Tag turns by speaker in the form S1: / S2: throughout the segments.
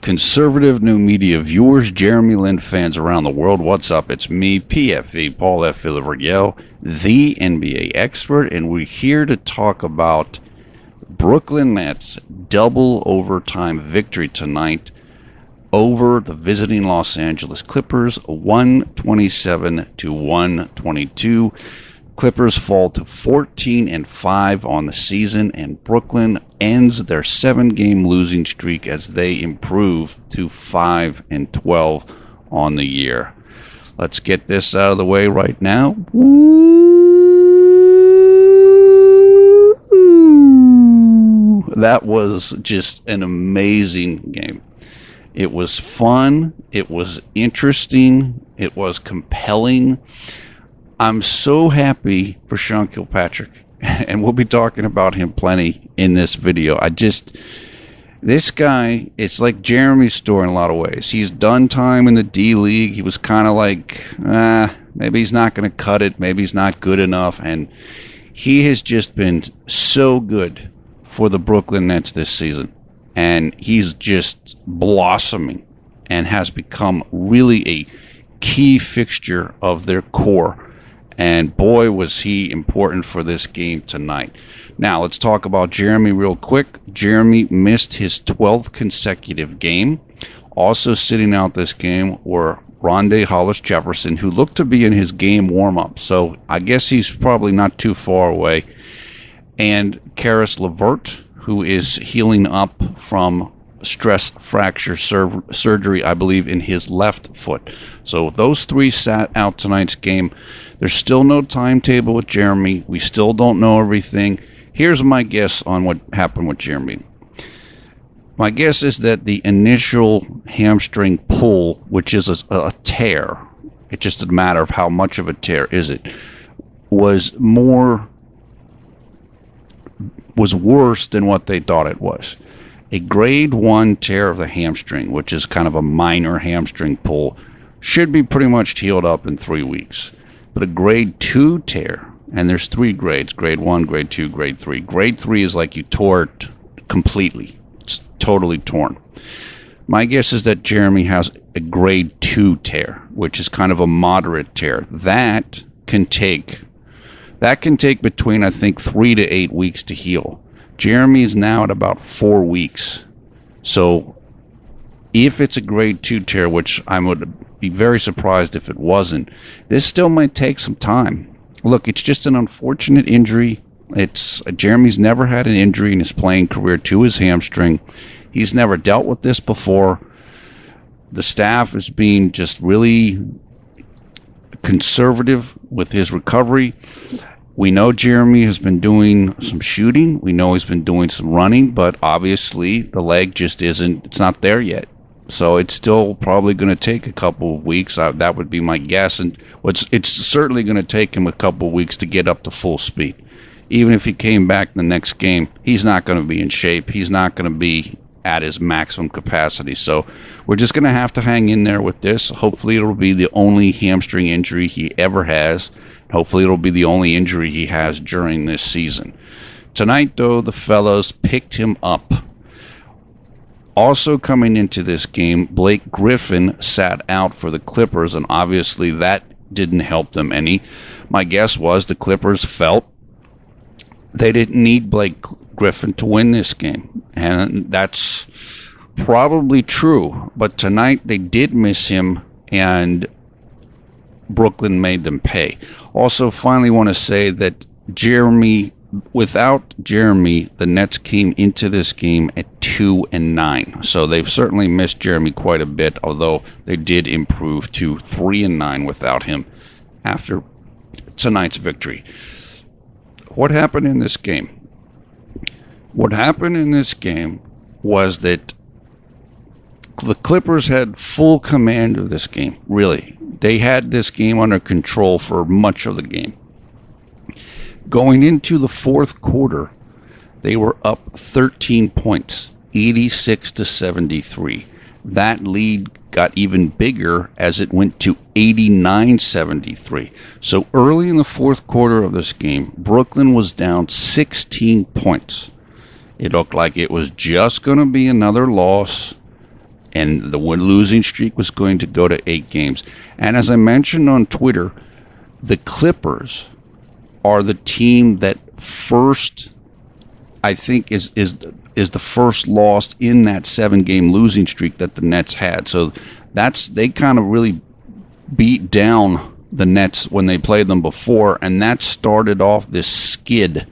S1: Conservative new media viewers, JLin fans around the world, what's up? It's me, PFV, Paul F. Villarreal, the NBA expert, and we're here to talk about Brooklyn Nets' double overtime victory tonight over the visiting Los Angeles Clippers, 127-122. Clippers fall to 14-5 on the season, and Brooklyn ends their 7-game losing streak as they improve to 5-12 on the year. Let's get this out of the way right now. Woo! That was just an amazing game. It was fun. It was interesting. It was compelling. I'm so happy for Sean Kilpatrick, and we'll be talking about him plenty in this video. This guy, it's like Jeremy's story in a lot of ways. He's done time in the D League. He was kind of like, maybe he's not going to cut it. Maybe he's not good enough. And he has just been so good for the Brooklyn Nets this season. And he's just blossoming and has become really a key fixture of their core. And boy, was he important for this game tonight. Now, let's talk about Jeremy real quick. Jeremy missed his 12th consecutive game. Also sitting out this game were Rondae Hollis-Jefferson, who looked to be in his game warm-up. So I guess he's probably not too far away. And Caris LeVert, who is healing up from stress fracture surgery, I believe, in his left foot. So those three sat out tonight's game. There's still no timetable with Jeremy. We still don't know everything. Here's my guess on what happened with Jeremy. My guess is that the initial hamstring pull, which is a tear, it's just a matter of how much of a tear is it, was worse than what they thought it was. A grade 1 tear of the hamstring, which is kind of a minor hamstring pull, should be pretty much healed up in 3 weeks. But a grade 2 tear, and there's 3 grades, grade 1, grade 2, grade 3. Grade 3 is like you tore it completely. It's totally torn. My guess is that Jeremy has a grade 2 tear, which is kind of a moderate tear. That can take between, I think, 3 to 8 weeks to heal. Jeremy is now at about 4 weeks. So if it's a grade 2 tear, which I would be very surprised if it wasn't, this still might take some time. Look, it's just an unfortunate injury. Jeremy's never had an injury in his playing career to his hamstring. He's never dealt with this before. The staff is being just really conservative with his recovery. We know Jeremy has been doing some shooting. We know he's been doing some running, but obviously the leg just it's not there yet. So it's still probably going to take a couple of weeks. That would be my guess. And it's certainly going to take him a couple of weeks to get up to full speed. Even if he came back the next game, he's not going to be in shape. He's not going to be at his maximum capacity. So we're just going to have to hang in there with this. Hopefully it'll be the only hamstring injury he ever has. Hopefully it'll be the only injury he has during this season. Tonight, though, the fellows picked him up. Also coming into this game, Blake Griffin sat out for the Clippers, and obviously that didn't help them any. My guess was the Clippers felt they didn't need Blake Griffin to win this game, and that's probably true. But tonight they did miss him, and Brooklyn made them pay. Also, finally want to say that without Jeremy, the Nets came into this game at 2-9. So they've certainly missed Jeremy quite a bit, although they did improve to 3-9 without him after tonight's victory. What happened in this game? What happened in this game was that the Clippers had full command of this game, really. They had this game under control for much of the game. Going into the fourth quarter, they were up 13 points, 86-73. That lead got even bigger as it went to 89-73. So early in the fourth quarter of this game, Brooklyn was down 16 points. It looked like it was just going to be another loss. And the losing streak was going to go to 8 games. And as I mentioned on Twitter, the Clippers are the team that first, I think, is the first loss in that 7-game losing streak that the Nets had. So they kind of really beat down the Nets when they played them before, and that started off this skid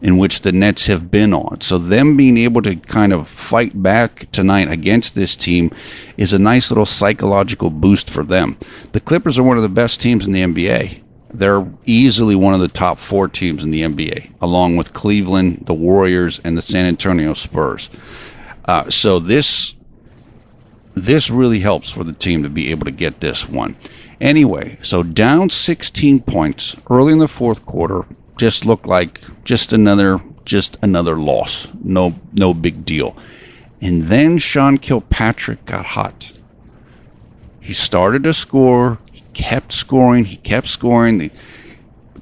S1: in which the Nets have been on. So them being able to kind of fight back tonight against this team is a nice little psychological boost for them. The Clippers are one of the best teams in the NBA. They're easily one of the top 4 teams in the NBA, along with Cleveland, the Warriors, and the San Antonio Spurs. So this really helps for the team to be able to get this one. Anyway, so down 16 points early in the fourth quarter just looked like just another loss. No big deal. And then Sean Kilpatrick got hot. He started to score. He kept scoring. They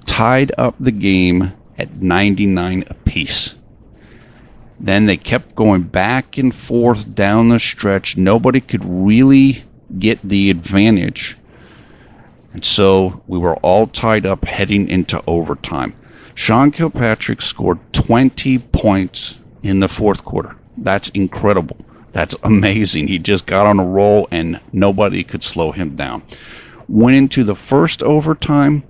S1: tied up the game at 99 apiece. Then they kept going back and forth down the stretch. Nobody could really get the advantage. And so we were all tied up heading into overtime. Sean Kilpatrick scored 20 points in the fourth quarter. That's incredible. That's amazing. He just got on a roll and nobody could slow him down. Went into the first overtime.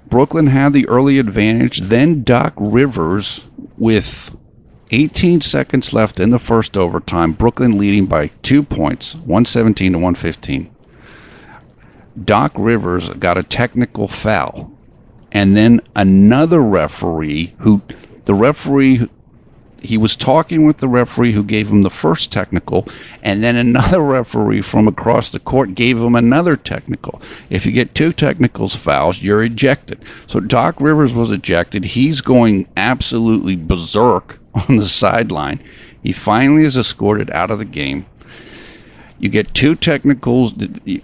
S1: Brooklyn had the early advantage. Then Doc Rivers, with 18 seconds left in the first overtime, Brooklyn leading by 2 points, 117 to 115. Doc Rivers got a technical foul. And then another referee he was talking with the referee who gave him the first technical, and then another referee from across the court gave him another technical. If you get 2 technicals fouls, you're ejected. So Doc Rivers was ejected. He's going absolutely berserk on the sideline. He finally is escorted out of the game. You get 2 technicals. You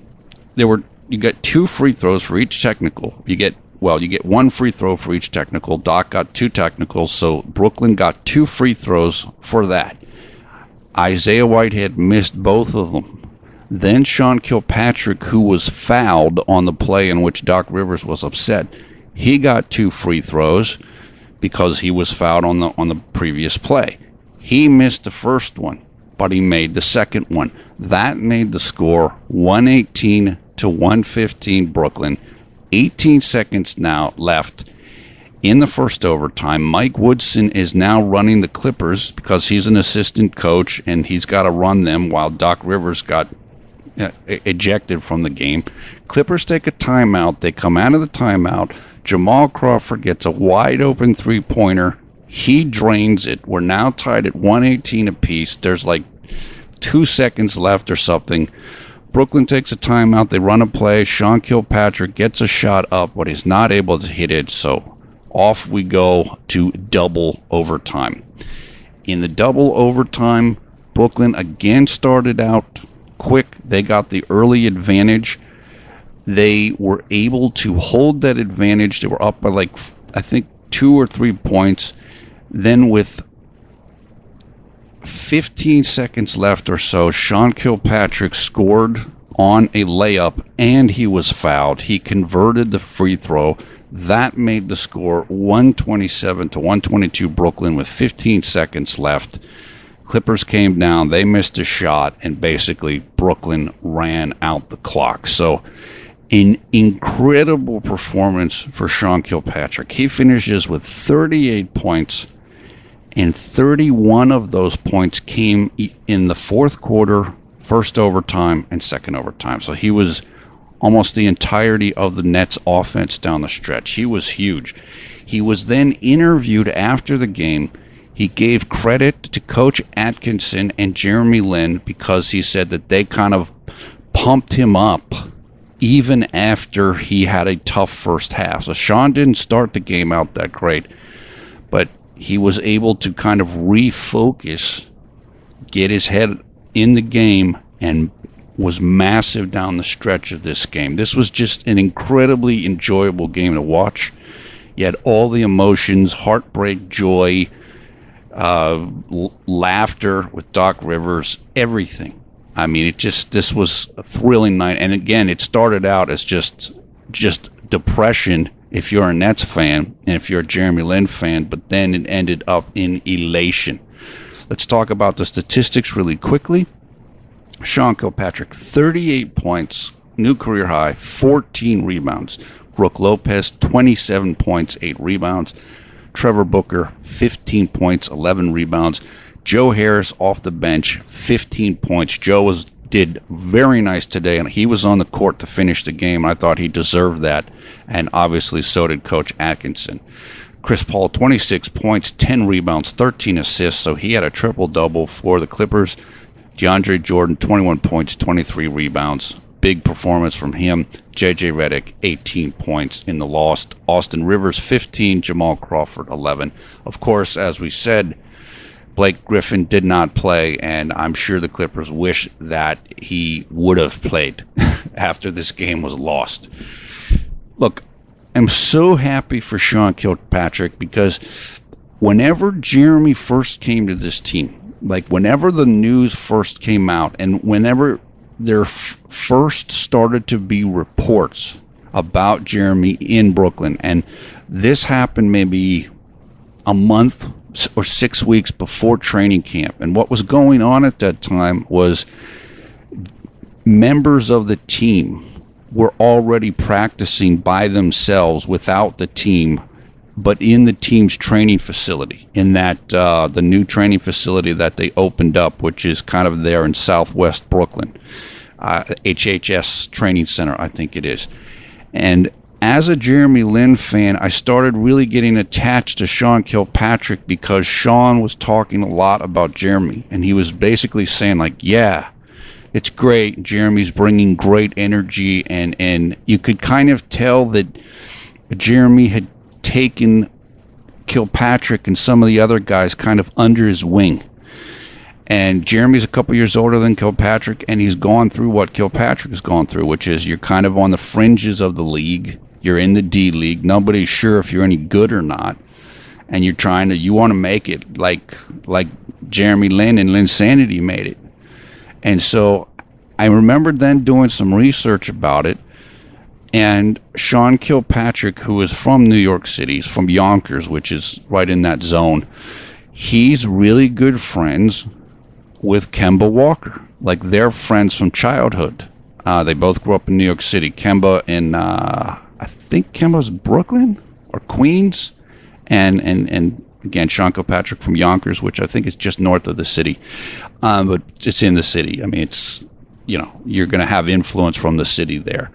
S1: get 2 free throws for each technical. You get 1 free throw for each technical. Doc got 2 technicals, so Brooklyn got 2 free throws for that. Isaiah Whitehead missed both of them. Then Sean Kilpatrick, who was fouled on the play in which Doc Rivers was upset, he got 2 free throws because he was fouled on the previous play. He missed the first one, but he made the second one. That made the score 118 to 115 Brooklyn. 18 seconds now left in the first overtime. Mike Woodson is now running the Clippers because he's an assistant coach and he's got to run them while Doc Rivers got ejected from the game. Clippers take a timeout. They come out of the timeout. Jamal Crawford gets a wide open 3-pointer. He drains it. We're now tied at 118 apiece. There's like 2 seconds left or something. Brooklyn takes a timeout. They run a play. Sean Kilpatrick gets a shot up, but he's not able to hit it. So off we go to double overtime. In the double overtime, Brooklyn again started out quick. They got the early advantage. They were able to hold that advantage. They were up by 2 or 3 points. Then with 15 seconds left or so, Sean Kilpatrick scored on a layup and he was fouled. He converted the free throw. That made the score 127 to 122 Brooklyn with 15 seconds left. Clippers came down. They missed a shot, and basically Brooklyn ran out the clock. So an incredible performance for Sean Kilpatrick. He finishes with 38 points, and 31 of those points came in the fourth quarter, first overtime, and second overtime. So he was almost the entirety of the Nets offense down the stretch. He was huge. He was then interviewed after the game. He gave credit to Coach Atkinson and JLin because he said that they kind of pumped him up even after he had a tough first half. So Sean didn't start the game out that great, but he was able to kind of refocus, get his head in the game, and was massive down the stretch of this game. This was just an incredibly enjoyable game to watch. You had all the emotions, heartbreak, joy, laughter with Doc Rivers, everything. I mean, this was a thrilling night. And again, it started out as just depression if you're a Nets fan and if you're a Jeremy Lin fan, but then it ended up in elation. Let's talk about the statistics really quickly. Sean Kilpatrick, 38 points, new career high, 14 rebounds. Brook Lopez, 27 points, 8 rebounds. Trevor Booker, 15 points, 11 rebounds. Joe Harris off the bench, 15 points. Joe did very nice today, and he was on the court to finish the game. I thought he deserved that, and obviously so did Coach Atkinson. Chris Paul, 26 points, 10 rebounds, 13 assists, so he had a triple-double for the Clippers. DeAndre Jordan, 21 points, 23 rebounds. Big performance from him. J.J. Redick, 18 points in the loss. Austin Rivers, 15. Jamal Crawford, 11. Of course, as we said, Blake Griffin did not play, and I'm sure the Clippers wish that he would have played after this game was lost. Look, I'm so happy for Sean Kilpatrick because whenever Jeremy first came to this team, like whenever the news first came out and whenever there first started to be reports about Jeremy in Brooklyn, and this happened maybe a month or 6 weeks before training camp, and what was going on at that time was members of the team were already practicing by themselves without the team, but in the team's training facility, in that the new training facility that they opened up, which is kind of there in southwest Brooklyn, HHS Training Center, I think it is. And as a Jeremy Lin fan, I started really getting attached to Sean Kilpatrick because Sean was talking a lot about Jeremy, and he was basically saying like, yeah, it's great, Jeremy's bringing great energy, and you could kind of tell that Jeremy had taken Kilpatrick and some of the other guys kind of under his wing. And Jeremy's a couple years older than Kilpatrick, and he's gone through what Kilpatrick has gone through, which is you're kind of on the fringes of the league. You're in the D League. Nobody's sure if you're any good or not. And you want to make it like Jeremy Lin and Linsanity made it. And so I remember then doing some research about it. And Sean Kilpatrick, who is from New York City, he's from Yonkers, which is right in that zone. He's really good friends with Kemba Walker. Like, they're friends from childhood. They both grew up in New York City. Kemba in, I think Kemba's Brooklyn or Queens. And again, Sean Kilpatrick from Yonkers, which I think is just north of the city. But it's in the city. I mean, it's, you're going to have influence from the city there.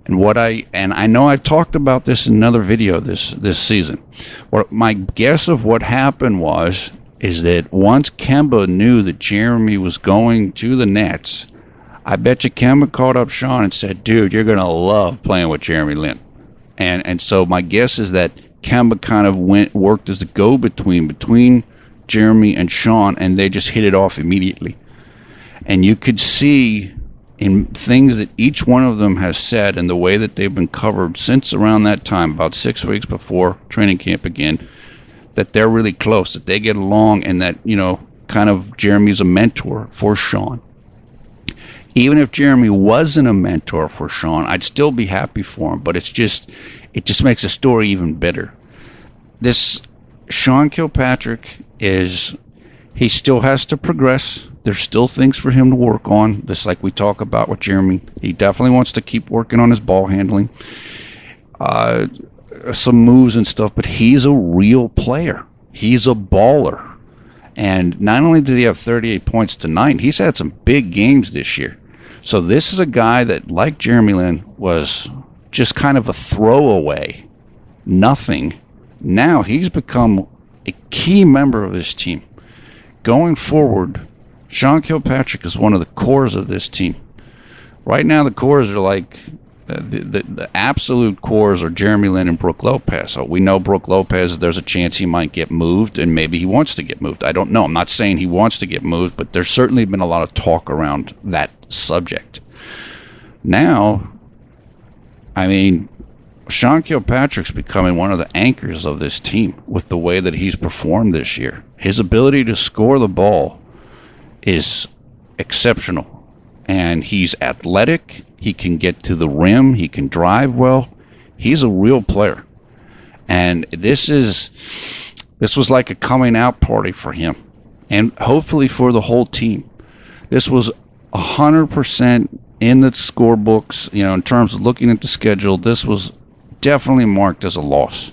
S1: And I know I've talked about this in another video this season. My guess of what happened is that once Kemba knew that Jeremy was going to the Nets, I bet you Kemba called up Sean and said, dude, you're going to love playing with Jeremy Lin. And so my guess is that Kemba kind of worked as a go-between between Jeremy and Sean, and they just hit it off immediately. And you could see in things that each one of them has said and the way that they've been covered since around that time, about 6 weeks before training camp again, that they're really close, that they get along, and that, kind of Jeremy's a mentor for Sean. Even if Jeremy wasn't a mentor for Sean, I'd still be happy for him, but it just makes the story even better. This Sean Kilpatrick he still has to progress. There's still things for him to work on, just like we talk about with Jeremy. He definitely wants to keep working on his ball handling, some moves and stuff, but he's a real player. He's a baller. And not only did he have 38 points tonight, he's had some big games this year. So this is a guy that, like Jeremy Lin, was just kind of a throwaway, nothing. Now he's become a key member of this team. Going forward, Sean Kilpatrick is one of the cores of this team. Right now, the cores are like the absolute cores are Jeremy Lin and Brook Lopez. So we know Brook Lopez, there's a chance he might get moved, and maybe he wants to get moved. I don't know. I'm not saying he wants to get moved, but there's certainly been a lot of talk around that subject. Now, I mean, Sean Kilpatrick's becoming one of the anchors of this team with the way that he's performed this year. His ability to score the ball is exceptional. And he's athletic. He can get to the rim. He can drive well. He's a real player. And this was like a coming out party for him, and hopefully for the whole team. This was 100% in the scorebooks, in terms of looking at the schedule. This was definitely marked as a loss.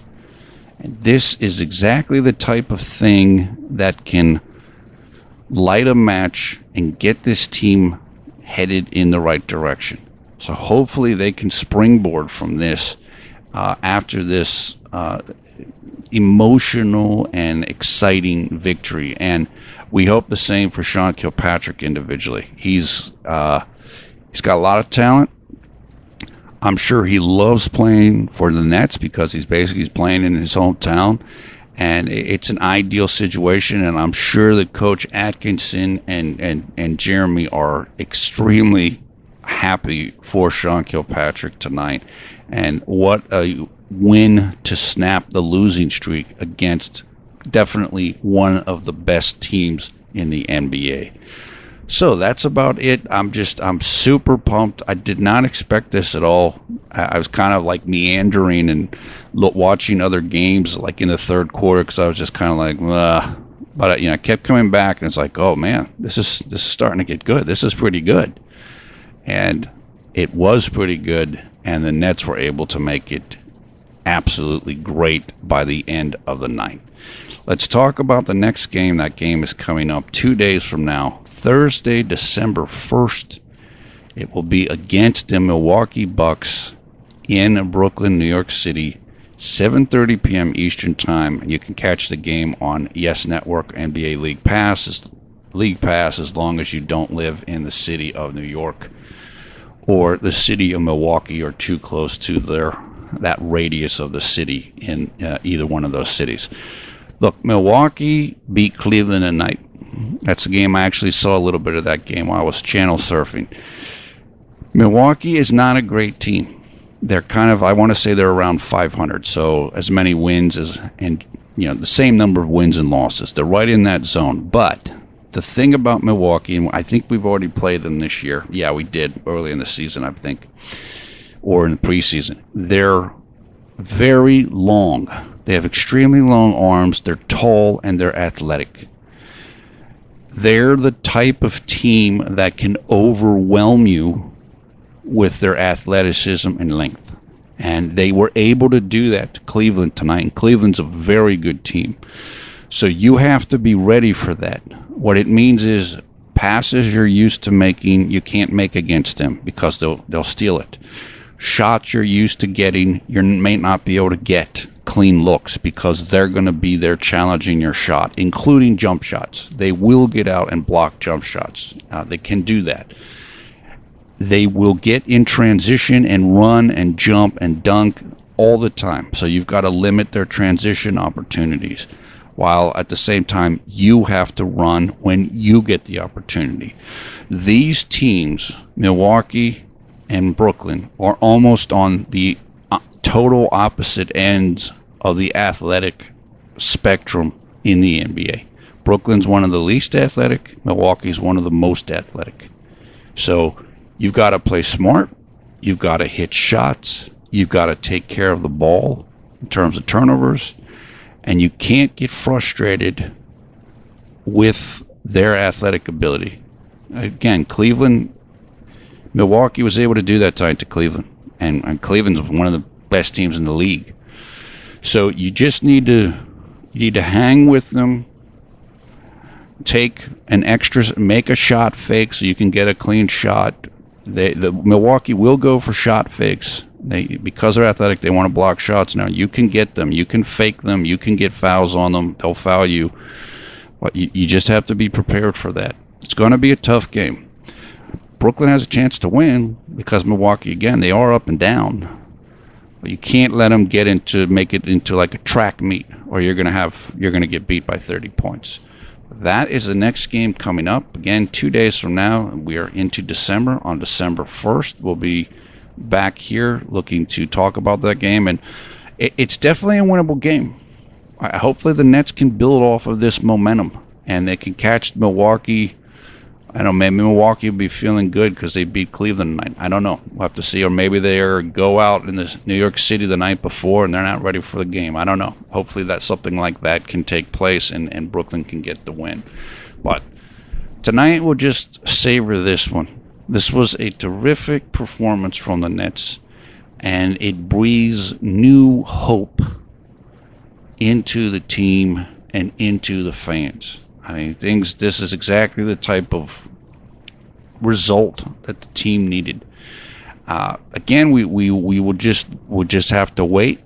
S1: And this is exactly the type of thing that can light a match and get this team headed in the right direction. So hopefully they can springboard from this after this emotional and exciting victory. And we hope the same for Sean Kilpatrick individually. He's got a lot of talent. I'm sure he loves playing for the Nets because he's playing in his hometown, and it's an ideal situation. And I'm sure that Coach Atkinson and Jeremy are extremely happy for Sean Kilpatrick tonight. And what a win to snap the losing streak against definitely one of the best teams in the NBA. So that's about it. I'm super pumped. I did not expect this at all. I was kind of like meandering and watching other games like in the third quarter because I was just kind of like, ugh. But I kept coming back, and it's like, oh man, this is starting to get good. This is pretty good. And it was pretty good, and the Nets were able to make it absolutely great by the end of the night. Let's talk about the next game. That game is coming up 2 days from now, Thursday, December 1st. It will be against the Milwaukee Bucks in Brooklyn, New York City, 7:30 p.m. Eastern Time. And you can catch the game on Yes Network, NBA League Pass as long as you don't live in the city of New York or the city of Milwaukee or too close to that radius of the city in either one of those cities. Look, Milwaukee beat Cleveland tonight. That's a game I actually saw a little bit of that game while I was channel surfing. Milwaukee is not a great team. They're I want to say they're around 500, so as many wins and the same number of wins and losses. They're right in that zone. But the thing about Milwaukee, and I think we've already played them this year. Yeah, we did early in the season, I think, or in the preseason. They're very long. They have extremely long arms. They're tall and they're athletic. They're the type of team that can overwhelm you with their athleticism and length. And they were able to do that to Cleveland tonight. And Cleveland's a very good team. So you have to be ready for that. What it means is passes you're used to making, you can't make against them because they'll steal it. Shots you're used to getting, you may not be able to get clean looks because they're going to be there challenging your shot, including jump shots. They will get out and block jump shots. They can do that. They will get in transition and run and jump and dunk all the time. So you've got to limit their transition opportunities, while at the same time you have to run when you get the opportunity. These teams, Milwaukee and Brooklyn, are almost on the total opposite ends of the athletic spectrum in the NBA. Brooklyn's one of the least athletic. Milwaukee's one of the most athletic. So you've got to play smart. You've got to hit shots. You've got to take care of the ball in terms of turnovers. And you can't get frustrated with their athletic ability. Again, Milwaukee was able to do that tonight to Cleveland. And Cleveland's one of the best teams in the league. So you just need to hang with them, take an extra, make a shot fake so you can get a clean shot. The Milwaukee will go for shot fakes. Because they're athletic, they want to block shots. Now you can get them, you can fake them, you can get fouls on them. They'll foul you, but you just have to be prepared for that. It's going to be a tough game. Brooklyn has a chance to win because Milwaukee, again, they are up and down. But you can't let them make it into like a track meet, or you're going to get beat by 30 points. That is the next game coming up. Again, 2 days from now, we are into December. On December 1st, we'll be back here looking to talk about that game. And it's definitely a winnable game. Hopefully the Nets can build off of this momentum, and they can catch Milwaukee I don't know, maybe Milwaukee will be feeling good because they beat Cleveland tonight. I don't know. We'll have to see. Or maybe they go out in the New York City the night before and they're not ready for the game. I don't know. Hopefully that something like that can take place and Brooklyn can get the win. But tonight we'll just savor this one. This was a terrific performance from the Nets, and it breathes new hope into the team and into the fans. I mean, this is exactly the type of result that the team needed. Again, we would just have to wait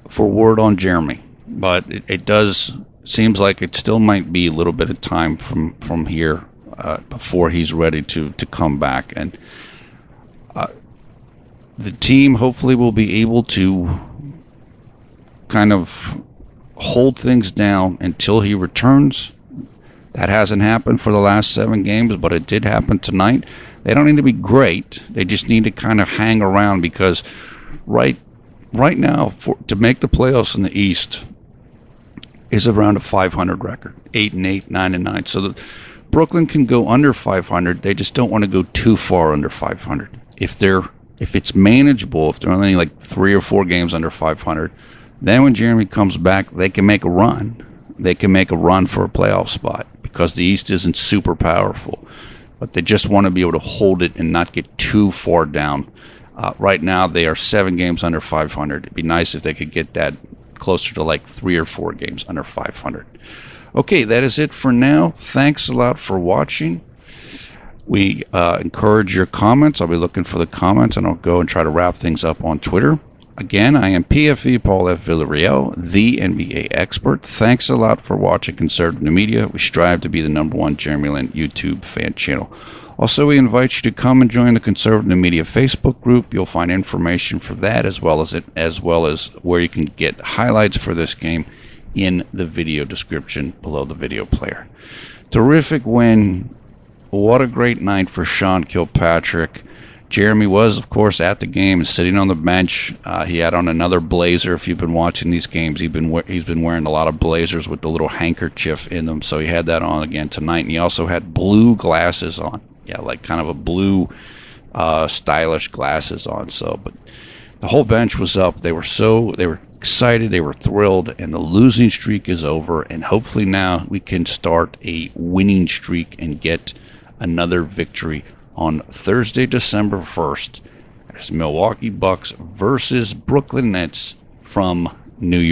S1: for word on Jeremy, but it does seems like it still might be a little bit of time from here before he's ready to come back, and the team hopefully will be able to kind of hold things down until he returns. That hasn't happened for the last 7 games, but it did happen tonight. They don't need to be great. They just need to kind of hang around, because right now, to make the playoffs in the East is around a 500 record, 8-8, 9-9. So that Brooklyn can go under 500. They just don't want to go too far under 500. If it's manageable, if they're only like 3 or 4 games under 500. Then when Jeremy comes back, they can make a run. They can make a run for a playoff spot, because the East isn't super powerful. But they just want to be able to hold it and not get too far down. Right now, they are 7 games under 500. It'd be nice if they could get that closer to like 3 or 4 games under 500. Okay, that is it for now. Thanks a lot for watching. We encourage your comments. I'll be looking for the comments, and I'll go and try to wrap things up on Twitter. Again, I am PFE Paul F. Villarreal, the NBA expert. Thanks a lot for watching Conservative New Media. We strive to be the #1 JLin YouTube fan channel. Also, we invite you to come and join the Conservative New Media Facebook group. You'll find information for that, as well as where you can get highlights for this game in the video description below the video player. Terrific win. What a great night for Sean Kilpatrick. Jeremy was, of course, at the game and sitting on the bench. He had on another blazer. If you've been watching these games, he's been wearing a lot of blazers with the little handkerchief in them. So he had that on again tonight, and he also had blue glasses on. Yeah, like kind of a blue, stylish glasses on. So, but the whole bench was up. They were excited. They were thrilled, and the losing streak is over. And hopefully now we can start a winning streak and get another victory on Thursday, December 1st, as Milwaukee Bucks versus Brooklyn Nets from New York.